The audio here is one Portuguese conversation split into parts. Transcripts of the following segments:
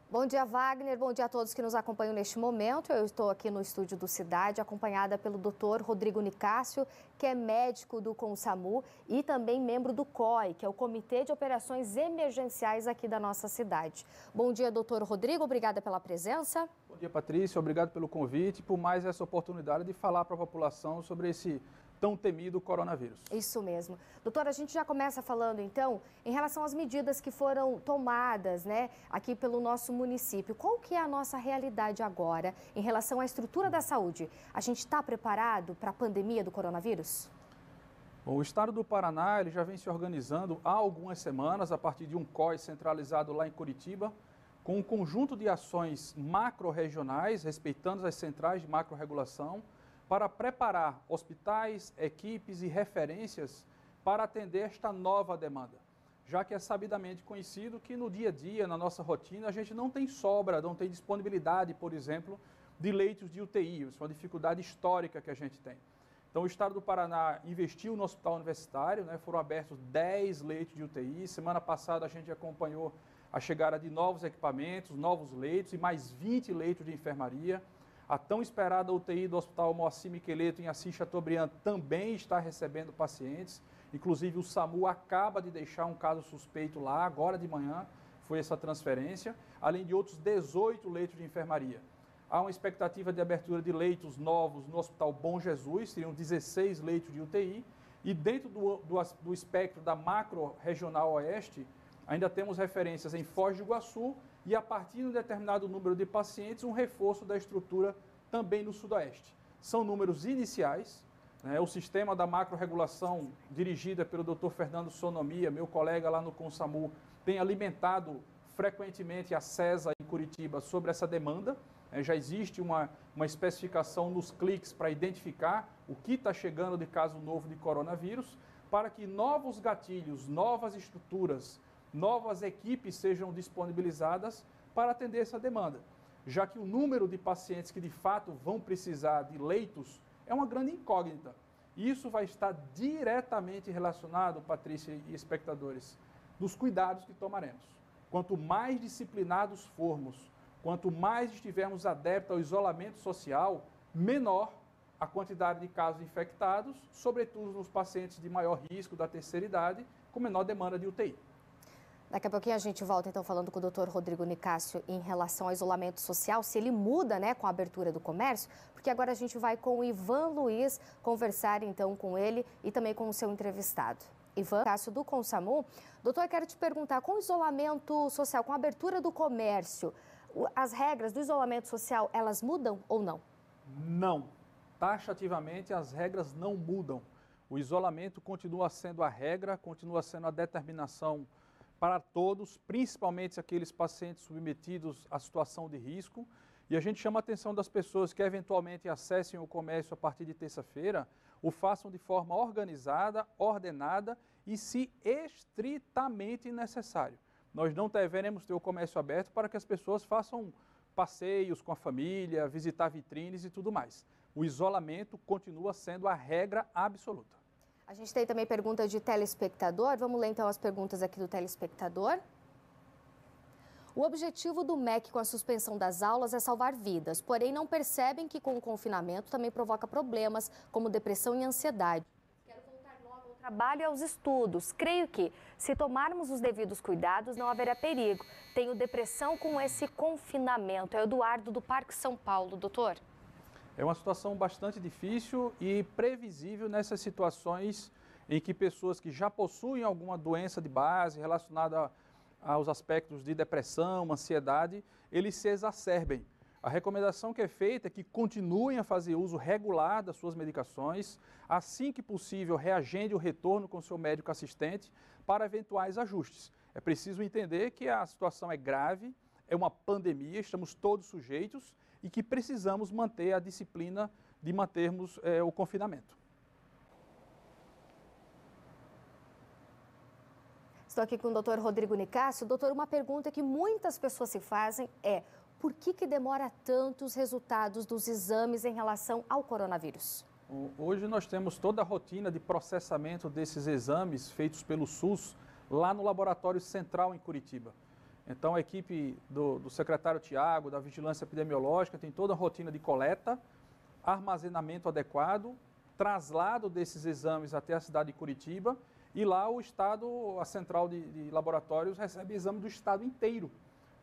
Bom dia, Wagner. Bom dia a todos que nos acompanham neste momento. Eu estou aqui no estúdio do Cidade, acompanhada pelo Dr. Rodrigo Nicásio, que é médico do CONSAMU e também membro do COI, que é o Comitê de Operações Emergenciais aqui da nossa cidade. Bom dia, doutor Rodrigo. Obrigada pela presença. Bom dia, Patrícia. Obrigado pelo convite e por mais essa oportunidade de falar para a população sobre esse tão temido coronavírus. Isso mesmo. Doutora, a gente já começa falando, então, em relação às medidas que foram tomadas, né, aqui pelo nosso município. Qual que é a nossa realidade agora em relação à estrutura da saúde? A gente está preparado para a pandemia do coronavírus? Bom, o estado do Paraná ele já vem se organizando há algumas semanas a partir de um COI centralizado lá em Curitiba, com um conjunto de ações macro-regionais, respeitando as centrais de macro-regulação, para preparar hospitais, equipes e referências para atender esta nova demanda. Já que é sabidamente conhecido que no dia a dia, na nossa rotina, a gente não tem sobra, não tem disponibilidade, por exemplo, de leitos de UTI. Isso é uma dificuldade histórica que a gente tem. Então, o estado do Paraná investiu no hospital universitário, né? Foram abertos 10 leitos de UTI. Semana passada a gente acompanhou a chegada de novos equipamentos, novos leitos e mais 20 leitos de enfermaria. A tão esperada UTI do Hospital Moacir Miqueleto em Assis Chateaubriand também está recebendo pacientes. Inclusive o SAMU acaba de deixar um caso suspeito lá, agora de manhã foi essa transferência, além de outros 18 leitos de enfermaria. Há uma expectativa de abertura de leitos novos no Hospital Bom Jesus, seriam 16 leitos de UTI, e dentro do espectro da macro regional oeste, ainda temos referências em Foz do Iguaçu e, a partir de um determinado número de pacientes, um reforço da estrutura também no Sudoeste. São números iniciais, né? O sistema da macro-regulação, dirigida pelo Dr. Fernando Sonomia, meu colega lá no CONSAMU, tem alimentado frequentemente a CESA em Curitiba sobre essa demanda. Já existe uma especificação nos cliques para identificar o que está chegando de caso novo de coronavírus, para que novos gatilhos, novas estruturas, novas equipes sejam disponibilizadas para atender essa demanda, já que o número de pacientes que de fato vão precisar de leitos é uma grande incógnita. E isso vai estar diretamente relacionado, Patrícia e espectadores, dos cuidados que tomaremos. Quanto mais disciplinados formos, quanto mais estivermos adeptos ao isolamento social, menor a quantidade de casos infectados, sobretudo nos pacientes de maior risco da terceira idade, com menor demanda de UTI. Daqui a pouquinho a gente volta, então, falando com o Dr. Rodrigo Nicásio em relação ao isolamento social, se ele muda, né, com a abertura do comércio, porque agora a gente vai com o Ivan Luiz conversar, então, com ele e também com o seu entrevistado. Ivan Nicásio, do CONSAMU. Doutor, eu quero te perguntar, com o isolamento social, com a abertura do comércio, as regras do isolamento social, elas mudam ou não? Não. Taxativamente, as regras não mudam. O isolamento continua sendo a regra, continua sendo a determinação para todos, principalmente aqueles pacientes submetidos à situação de risco. E a gente chama a atenção das pessoas que eventualmente acessem o comércio a partir de terça-feira, o façam de forma organizada, ordenada e, se estritamente necessário. Nós não devemos ter o comércio aberto para que as pessoas façam passeios com a família, visitar vitrines e tudo mais. O isolamento continua sendo a regra absoluta. A gente tem também perguntas de telespectador. Vamos ler então as perguntas aqui do telespectador. O objetivo do MEC com a suspensão das aulas é salvar vidas, porém não percebem que com o confinamento também provoca problemas como depressão e ansiedade. Quero voltar logo ao trabalho e aos estudos. Creio que, se tomarmos os devidos cuidados, não haverá perigo. Tenho depressão com esse confinamento. É o Eduardo, do Parque São Paulo. Doutor? É uma situação bastante difícil e previsível nessas situações em que pessoas que já possuem alguma doença de base relacionada aos aspectos de depressão, ansiedade, eles se exacerbem. A recomendação que é feita é que continuem a fazer uso regular das suas medicações, assim que possível reagende o retorno com seu médico assistente para eventuais ajustes. É preciso entender que a situação é grave, é uma pandemia, estamos todos sujeitos e que precisamos manter a disciplina de mantermos o confinamento. Estou aqui com o Dr. Rodrigo Nicásio. Doutor, uma pergunta que muitas pessoas se fazem é: por que demora tanto os resultados dos exames em relação ao coronavírus? Hoje nós temos toda a rotina de processamento desses exames feitos pelo SUS lá no Laboratório Central em Curitiba. Então, a equipe do secretário Tiago, da Vigilância Epidemiológica, tem toda a rotina de coleta, armazenamento adequado, traslado desses exames até a cidade de Curitiba, e lá o Estado, a central de laboratórios, recebe exame do Estado inteiro,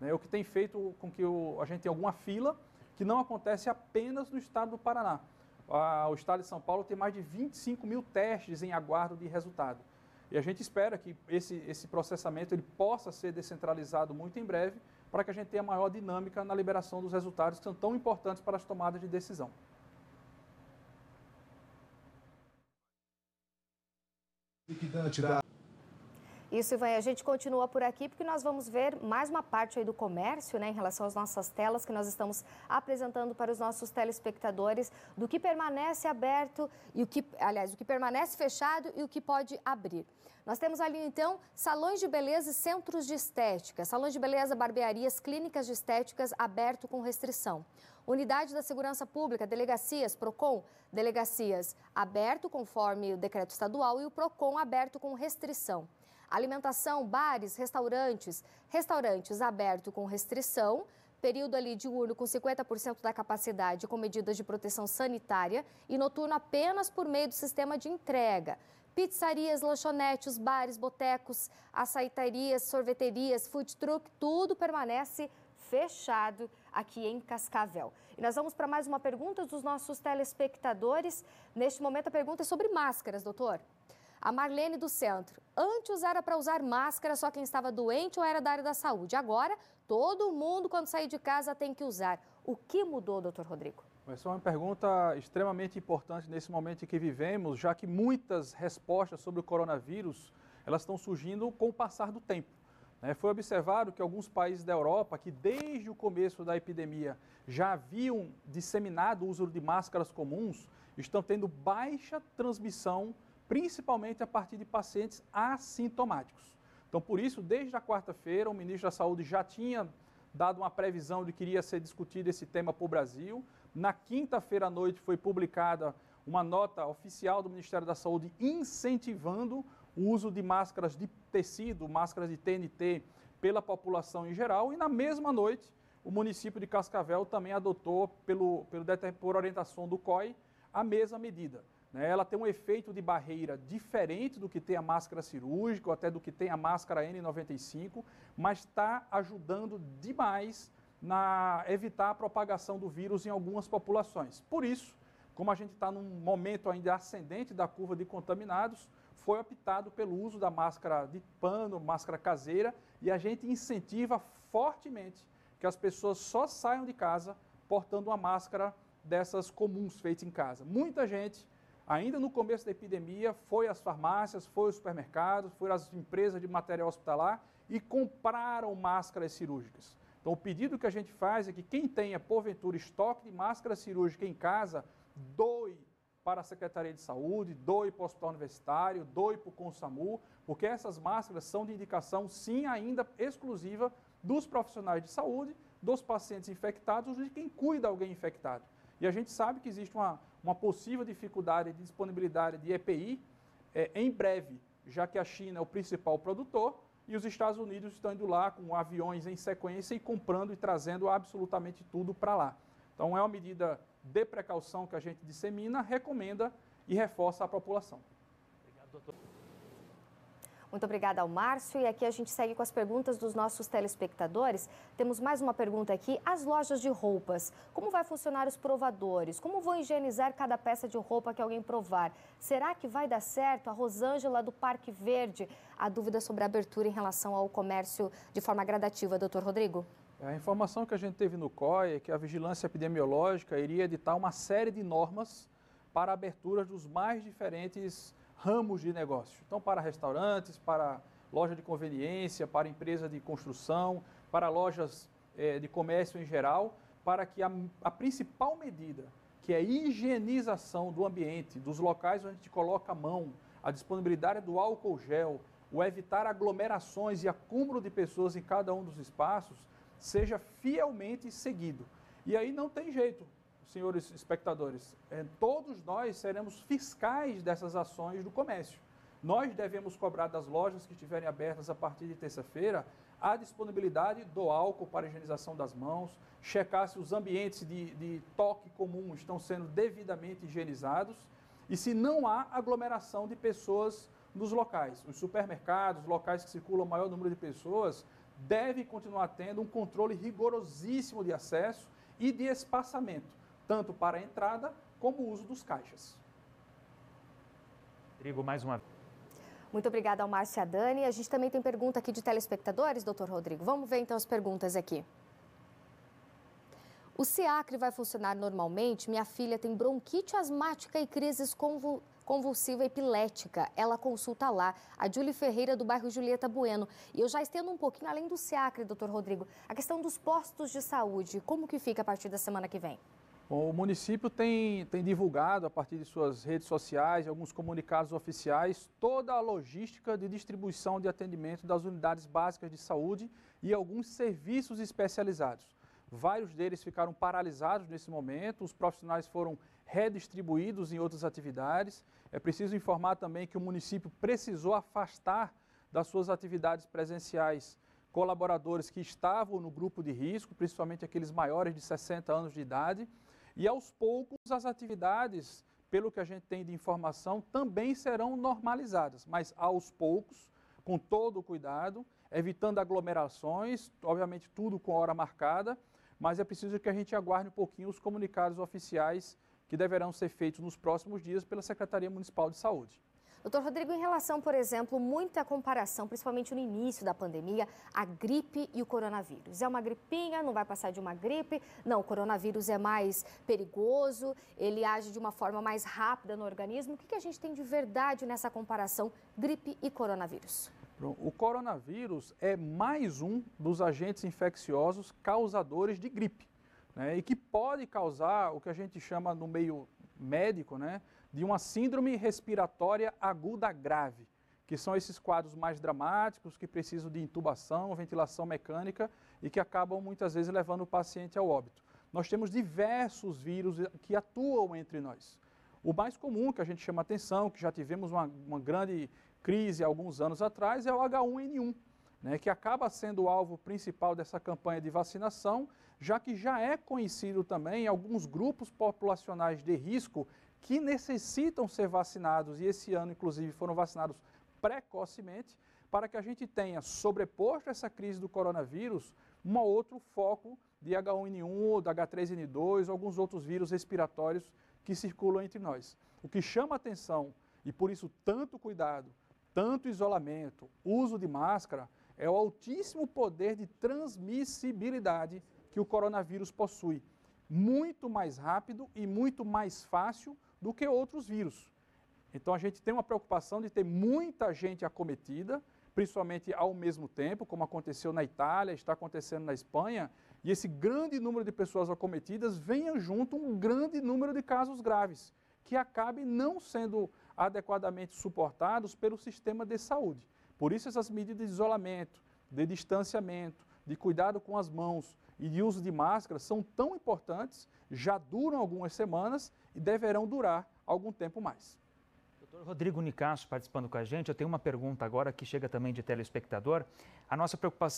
né? O que tem feito com que a gente tenha alguma fila, que não acontece apenas no Estado do Paraná. O Estado de São Paulo tem mais de 25 mil testes em aguardo de resultado. E a gente espera que esse processamento ele possa ser descentralizado muito em breve, para que a gente tenha maior dinâmica na liberação dos resultados que são tão importantes para as tomadas de decisão. Isso, Ivan, a gente continua por aqui porque nós vamos ver mais uma parte aí do comércio, né, em relação às nossas telas que nós estamos apresentando para os nossos telespectadores, do que permanece aberto e o que permanece fechado e o que pode abrir. Nós temos ali, então, salões de beleza e centros de estética, salões de beleza, barbearias, clínicas de estéticas aberto com restrição. Unidade da Segurança Pública, delegacias, PROCON, delegacias aberto conforme o decreto estadual e o PROCON aberto com restrição. Alimentação, bares, restaurantes aberto com restrição, período ali diurno com 50% da capacidade com medidas de proteção sanitária e noturno apenas por meio do sistema de entrega. Pizzarias, lanchonetes, bares, botecos, açaiterias, sorveterias, food truck, tudo permanece fechado aqui em Cascavel. E nós vamos para mais uma pergunta dos nossos telespectadores. Neste momento a pergunta é sobre máscaras, doutor. A Marlene do Centro. Antes era para usar máscara só quem estava doente ou era da área da saúde. Agora, todo mundo, quando sair de casa, tem que usar. O que mudou, doutor Rodrigo? Essa é uma pergunta extremamente importante nesse momento em que vivemos, já que muitas respostas sobre o coronavírus, elas estão surgindo com o passar do tempo. Foi observado que alguns países da Europa, que desde o começo da epidemia já haviam disseminado o uso de máscaras comuns, estão tendo baixa transmissão, principalmente a partir de pacientes assintomáticos. Então, por isso, desde a quarta-feira, o ministro da Saúde já tinha dado uma previsão de que iria ser discutido esse tema para o Brasil. Na quinta-feira à noite foi publicada uma nota oficial do Ministério da Saúde incentivando o uso de máscaras de tecido, máscaras de TNT, pela população em geral. E na mesma noite, o município de Cascavel também adotou, por orientação do COI, a mesma medida. Ela tem um efeito de barreira diferente do que tem a máscara cirúrgica, ou até do que tem a máscara N95, mas está ajudando demais na evitar a propagação do vírus em algumas populações. Por isso, como a gente está num momento ainda ascendente da curva de contaminados, foi optado pelo uso da máscara de pano, máscara caseira, e a gente incentiva fortemente que as pessoas só saiam de casa portando uma máscara dessas comuns feitas em casa. Muita gente, ainda no começo da epidemia, foi às farmácias, foi aos supermercados, foi às empresas de material hospitalar e compraram máscaras cirúrgicas. Então, o pedido que a gente faz é que quem tenha, porventura, estoque de máscara cirúrgica em casa, doe para a Secretaria de Saúde, doe para o Hospital Universitário, doe para o Consamu, porque essas máscaras são de indicação, sim, ainda exclusiva dos profissionais de saúde, dos pacientes infectados, de quem cuida de alguém infectado. E a gente sabe que existe uma possível dificuldade de disponibilidade de EPI em breve, já que a China é o principal produtor e os Estados Unidos estão indo lá com aviões em sequência e comprando e trazendo absolutamente tudo para lá. Então, é uma medida de precaução que a gente dissemina, recomenda e reforça à população. Obrigado, doutor. Muito obrigada ao Márcio. E aqui a gente segue com as perguntas dos nossos telespectadores. Temos mais uma pergunta aqui. As lojas de roupas, como vai funcionar os provadores? Como vão higienizar cada peça de roupa que alguém provar? Será que vai dar certo? A Rosângela do Parque Verde, a dúvida sobre a abertura em relação ao comércio de forma gradativa, doutor Rodrigo? A informação que a gente teve no COI é que a Vigilância Epidemiológica iria editar uma série de normas para a abertura dos mais diferentes ramos de negócio. Então, para restaurantes, para loja de conveniência, para empresa de construção, para lojas de comércio em geral, para que a principal medida, que é a higienização do ambiente, dos locais onde a gente coloca a mão, a disponibilidade do álcool gel, o evitar aglomerações e acúmulo de pessoas em cada um dos espaços, seja fielmente seguido. E aí não tem jeito, senhores espectadores, todos nós seremos fiscais dessas ações do comércio. Nós devemos cobrar das lojas que estiverem abertas a partir de terça-feira a disponibilidade do álcool para a higienização das mãos, checar se os ambientes de toque comum estão sendo devidamente higienizados e se não há aglomeração de pessoas nos locais. Os supermercados, locais que circulam o maior número de pessoas, devem continuar tendo um controle rigorosíssimo de acesso e de espaçamento, tanto para a entrada como o uso dos caixas. Rodrigo, mais uma vez. Muito obrigada ao Márcio e a Dani. A gente também tem pergunta aqui de telespectadores, doutor Rodrigo. Vamos ver então as perguntas aqui. O SEACRE vai funcionar normalmente? Minha filha tem bronquite asmática e crises convulsiva epilética. Ela consulta lá, a Júlia Ferreira, do bairro Julieta Bueno. E eu já estendo um pouquinho além do SEACRE, doutor Rodrigo, a questão dos postos de saúde. Como que fica a partir da semana que vem? Bom, o município tem divulgado, a partir de suas redes sociais e alguns comunicados oficiais, toda a logística de distribuição de atendimento das unidades básicas de saúde e alguns serviços especializados. Vários deles ficaram paralisados nesse momento, os profissionais foram redistribuídos em outras atividades. É preciso informar também que o município precisou afastar das suas atividades presenciais colaboradores que estavam no grupo de risco, principalmente aqueles maiores de 60 anos de idade. E aos poucos as atividades, pelo que a gente tem de informação, também serão normalizadas, mas aos poucos, com todo o cuidado, evitando aglomerações, obviamente tudo com hora marcada, mas é preciso que a gente aguarde um pouquinho os comunicados oficiais que deverão ser feitos nos próximos dias pela Secretaria Municipal de Saúde. Doutor Rodrigo, em relação, por exemplo, muita comparação, principalmente no início da pandemia, a gripe e o coronavírus. É uma gripinha, não vai passar de uma gripe. Não, o coronavírus é mais perigoso, ele age de uma forma mais rápida no organismo. O que a gente tem de verdade nessa comparação gripe e coronavírus? O coronavírus é mais um dos agentes infecciosos causadores de gripe, né? E que pode causar o que a gente chama no meio médico, né, de uma síndrome respiratória aguda grave, que são esses quadros mais dramáticos, que precisam de intubação, ventilação mecânica e que acabam muitas vezes levando o paciente ao óbito. Nós temos diversos vírus que atuam entre nós. O mais comum, que a gente chama atenção, que já tivemos uma grande crise há alguns anos atrás, é o H1N1, né, que acaba sendo o alvo principal dessa campanha de vacinação, já que já é conhecido também alguns grupos populacionais de risco que necessitam ser vacinados, e esse ano, inclusive, foram vacinados precocemente, para que a gente tenha, sobreposto essa crise do coronavírus, um outro foco de H1N1, da H3N2, alguns outros vírus respiratórios que circulam entre nós. O que chama atenção, e por isso tanto cuidado, tanto isolamento, uso de máscara, é o altíssimo poder de transmissibilidade que o coronavírus possui. Muito mais rápido e muito mais fácil do que outros vírus. Então a gente tem uma preocupação de ter muita gente acometida, principalmente ao mesmo tempo, como aconteceu na Itália, está acontecendo na Espanha, e esse grande número de pessoas acometidas venha junto um grande número de casos graves, que acabem não sendo adequadamente suportados pelo sistema de saúde. Por isso essas medidas de isolamento, de distanciamento, de cuidado com as mãos e de uso de máscara são tão importantes, já duram algumas semanas e deverão durar algum tempo mais. Doutor Rodrigo Nicastro participando com a gente. Eu tenho uma pergunta agora que chega também de telespectador. A nossa preocupação